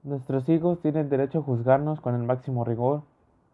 Nuestros hijos tienen derecho a juzgarnos con el máximo rigor,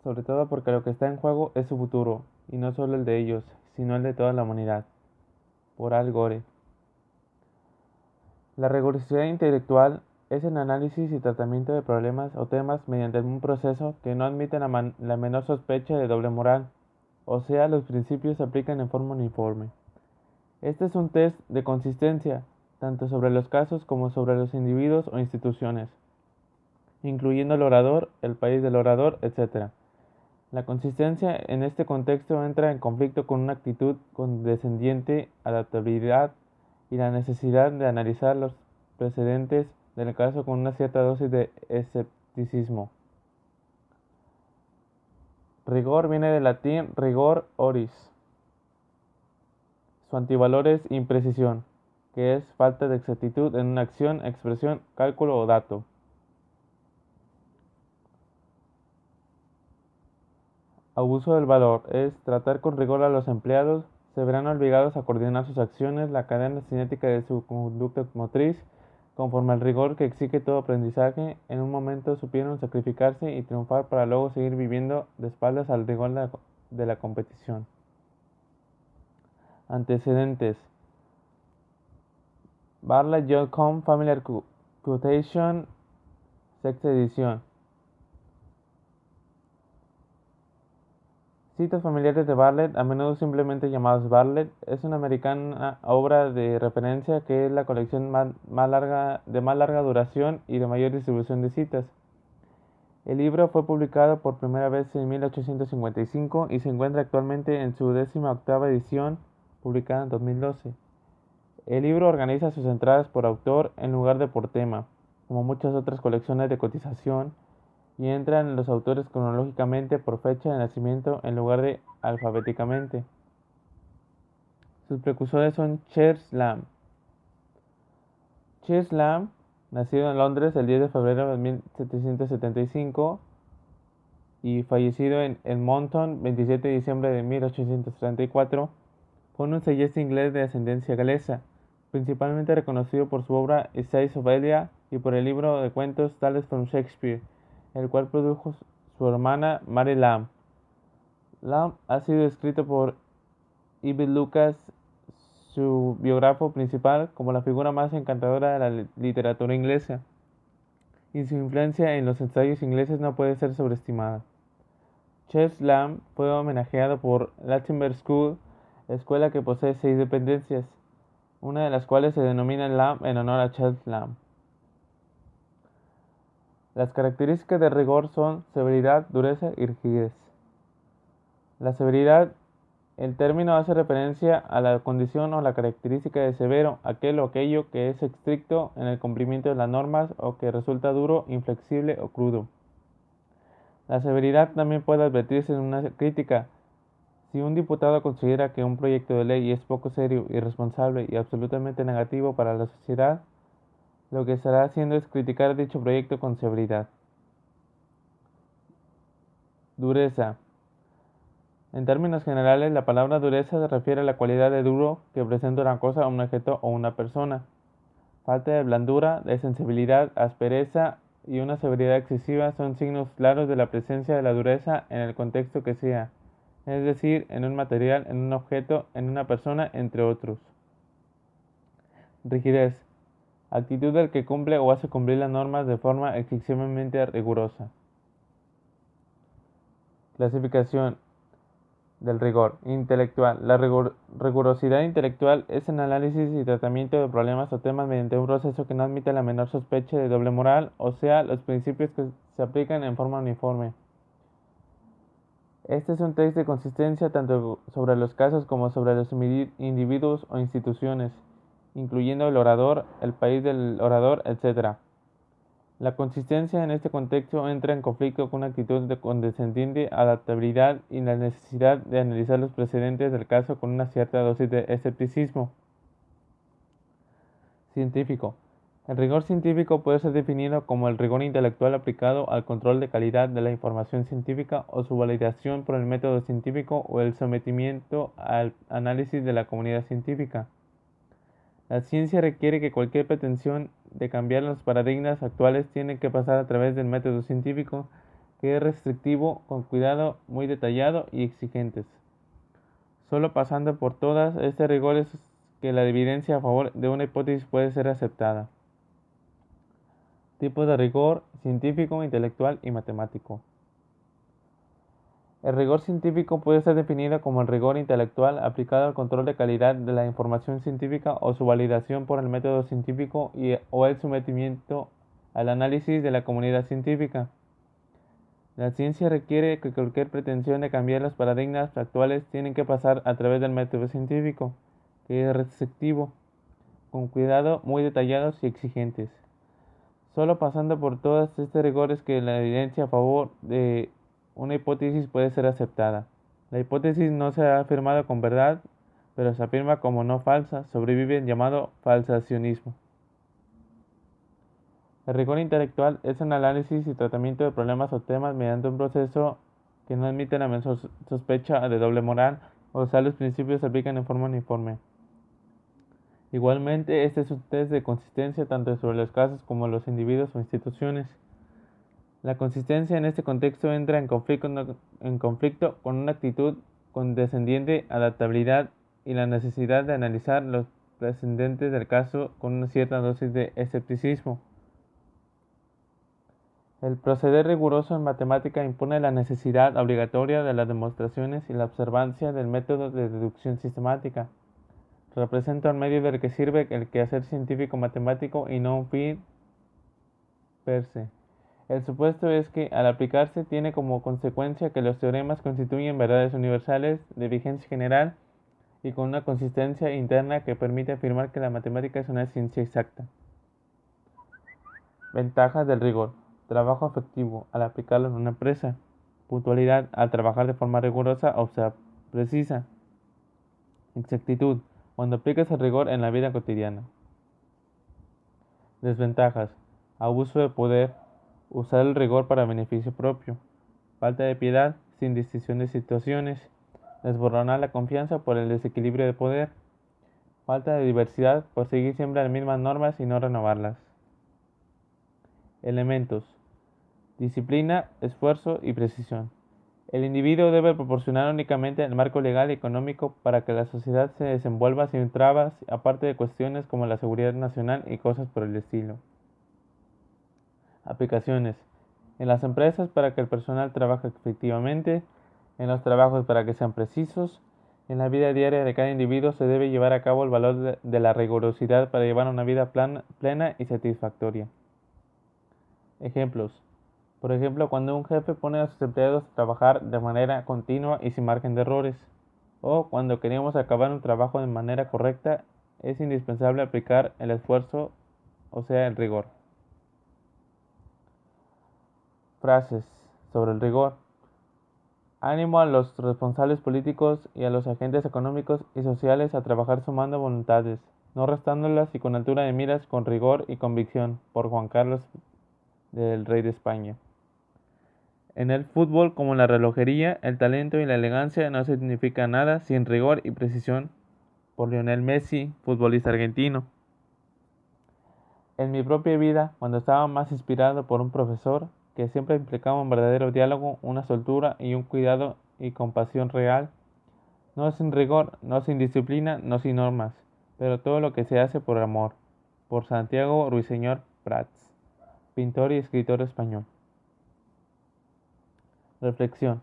sobre todo porque lo que está en juego es su futuro, y no solo el de ellos, sino el de toda la humanidad. Por Al Gore. La rigurosidad intelectual es el análisis y tratamiento de problemas o temas mediante un proceso que no admite la menor sospecha de doble moral, o sea, los principios se aplican en forma uniforme. Este es un test de consistencia, tanto sobre los casos como sobre los individuos o instituciones, incluyendo el orador, el país del orador, etc. La consistencia en este contexto entra en conflicto con una actitud condescendiente, adaptabilidad y la necesidad de analizar los precedentes del caso con una cierta dosis de escepticismo. Rigor viene del latín rigor oris. Su antivalor es imprecisión, que es falta de exactitud en una acción, expresión, cálculo o dato. Abuso del valor es tratar con rigor a los empleados, se verán obligados a coordinar sus acciones, la cadena cinética de su conducta motriz, conforme al rigor que exige todo aprendizaje, en un momento supieron sacrificarse y triunfar para luego seguir viviendo de espaldas al rigor de la competición. Antecedentes: Bartlett John Com Familiar Quotation, sexta edición. Citas familiares de Bartlett, a menudo simplemente llamados Bartlett, es una americana obra de referencia que es la colección de más larga duración y de mayor distribución de citas. El libro fue publicado por primera vez en 1855 y se encuentra actualmente en su 18ª edición, publicada en 2012. El libro organiza sus entradas por autor en lugar de por tema, como muchas otras colecciones de cotización, y entran los autores cronológicamente por fecha de nacimiento en lugar de alfabéticamente. Sus precursores son Charles Lamb. Charles Lamb, nacido en Londres el 10 de febrero de 1775 y fallecido en Edmonton 27 de diciembre de 1834, fue un ensayista inglés de ascendencia galesa, principalmente reconocido por su obra Essays of Elia y por el libro de cuentos Tales from Shakespeare, el cual produjo su hermana Mary Lamb. Lamb ha sido descrito por Ivy Lucas, su biógrafo principal, como la figura más encantadora de la literatura inglesa, y su influencia en los ensayos ingleses no puede ser sobreestimada. Charles Lamb fue homenajeado por Latinberg School, escuela que posee 6 dependencias, una de las cuales se denomina Lamb en honor a Charles Lamb. Las características de rigor son severidad, dureza y rigidez. La severidad, el término hace referencia a la condición o la característica de severo, aquel o aquello que es estricto en el cumplimiento de las normas o que resulta duro, inflexible o crudo. La severidad también puede advertirse en una crítica. Si un diputado considera que un proyecto de ley es poco serio, irresponsable y absolutamente negativo para la sociedad, lo que estará haciendo es criticar dicho proyecto con severidad. Dureza. En términos generales, la palabra dureza se refiere a la cualidad de duro que presenta una cosa, un objeto o una persona. Falta de blandura, de sensibilidad, aspereza y una severidad excesiva son signos claros de la presencia de la dureza en el contexto que sea, es decir, en un material, en un objeto, en una persona, entre otros. Rigidez. Actitud del que cumple o hace cumplir las normas de forma excesivamente rigurosa. Clasificación del rigor intelectual. La rigurosidad intelectual es el análisis y tratamiento de problemas o temas mediante un proceso que no admite la menor sospecha de doble moral, o sea, los principios que se aplican en forma uniforme. Este es un test de consistencia tanto sobre los casos como sobre los individuos o instituciones, incluyendo el orador, el país del orador, etc. La consistencia en este contexto entra en conflicto con una actitud de condescendiente adaptabilidad y la necesidad de analizar los precedentes del caso con una cierta dosis de escepticismo. Científico. El rigor científico puede ser definido como el rigor intelectual aplicado al control de calidad de la información científica o su validación por el método científico o el sometimiento al análisis de la comunidad científica. La ciencia requiere que cualquier pretensión de cambiar los paradigmas actuales tiene que pasar a través del método científico, que es restrictivo, con cuidado muy detallado y exigentes. Solo pasando por todas, este rigor es que la evidencia a favor de una hipótesis puede ser aceptada. Tipos de rigor: científico, intelectual y matemático. El rigor científico puede ser definido como el rigor intelectual aplicado al control de calidad de la información científica o su validación por el método científico o el sometimiento al análisis de la comunidad científica. La ciencia requiere que cualquier pretensión de cambiar los paradigmas actuales tiene que pasar a través del método científico, que es restrictivo, con cuidado muy detallados y exigentes. Solo pasando por todos estos rigores que la evidencia a favor de una hipótesis puede ser aceptada. La hipótesis no se ha afirmado con verdad, pero se afirma como no falsa, sobrevive el llamado falsacionismo. El rigor intelectual es un análisis y tratamiento de problemas o temas mediante un proceso que no admite la menor sospecha de doble moral, o sea, los principios se aplican en forma uniforme. Igualmente, este es un test de consistencia tanto sobre los casos como los individuos o instituciones. La consistencia en este contexto entra en conflicto con una actitud condescendiente, adaptabilidad y la necesidad de analizar los precedentes del caso con una cierta dosis de escepticismo. El proceder riguroso en matemática impone la necesidad obligatoria de las demostraciones y la observancia del método de deducción sistemática. Representa un medio del que sirve el quehacer científico matemático y no un fin per se. El supuesto es que, al aplicarse, tiene como consecuencia que los teoremas constituyen verdades universales de vigencia general y con una consistencia interna que permite afirmar que la matemática es una ciencia exacta. Ventajas del rigor: trabajo efectivo al aplicarlo en una empresa, puntualidad al trabajar de forma rigurosa o sea precisa, exactitud cuando aplicas el rigor en la vida cotidiana. Desventajas: abuso de poder, usar el rigor para beneficio propio, falta de piedad sin distinción de situaciones, desboronar la confianza por el desequilibrio de poder, falta de diversidad por seguir siempre las mismas normas y no renovarlas. Elementos: disciplina, esfuerzo y precisión. El individuo debe proporcionar únicamente el marco legal y económico para que la sociedad se desenvuelva sin trabas, aparte de cuestiones como la seguridad nacional y cosas por el estilo. Aplicaciones: en las empresas para que el personal trabaje efectivamente, en los trabajos para que sean precisos, en la vida diaria de cada individuo se debe llevar a cabo el valor de la rigurosidad para llevar una vida plena y satisfactoria. Ejemplos: por ejemplo, cuando un jefe pone a sus empleados a trabajar de manera continua y sin margen de errores, o cuando queremos acabar un trabajo de manera correcta, es indispensable aplicar el esfuerzo, o sea, el rigor. Frases sobre el rigor: ánimo a los responsables políticos y a los agentes económicos y sociales a trabajar sumando voluntades, no restándolas y con altura de miras, con rigor y convicción, por Juan Carlos del Rey de España. En el fútbol, como en la relojería, el talento y la elegancia no significan nada sin rigor y precisión, por Lionel Messi, futbolista argentino. En mi propia vida, cuando estaba más inspirado por un profesor que siempre implicaba un verdadero diálogo, una soltura y un cuidado y compasión real, no sin rigor, no sin disciplina, no sin normas, pero todo lo que se hace por amor, por Santiago Ruiseñor Prats, pintor y escritor español. Reflexión: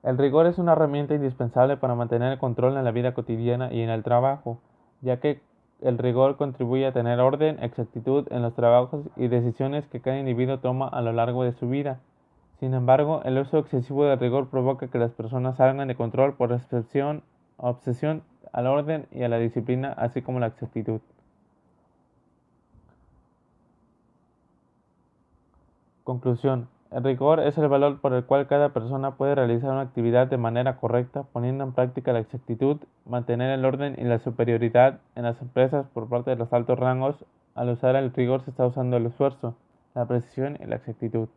el rigor es una herramienta indispensable para mantener el control en la vida cotidiana y en el trabajo, ya que el rigor contribuye a tener orden, exactitud en los trabajos y decisiones que cada individuo toma a lo largo de su vida. Sin embargo, el uso excesivo del rigor provoca que las personas salgan de control por obsesión al orden y a la disciplina, así como la exactitud. Conclusión: el rigor es el valor por el cual cada persona puede realizar una actividad de manera correcta, poniendo en práctica la exactitud, mantener el orden y la superioridad en las empresas por parte de los altos rangos. Al usar el rigor se está usando el esfuerzo, la precisión y la exactitud.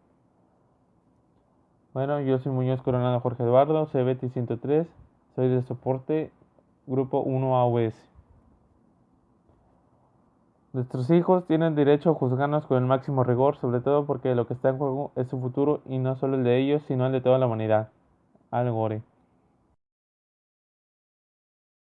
Bueno, yo soy Muñoz Coronado Jorge Eduardo, CBT 103, soy de soporte Grupo 1 AOS. Nuestros hijos tienen derecho a juzgarnos con el máximo rigor, sobre todo porque lo que está en juego es su futuro y no solo el de ellos, sino el de toda la humanidad. Al Gore.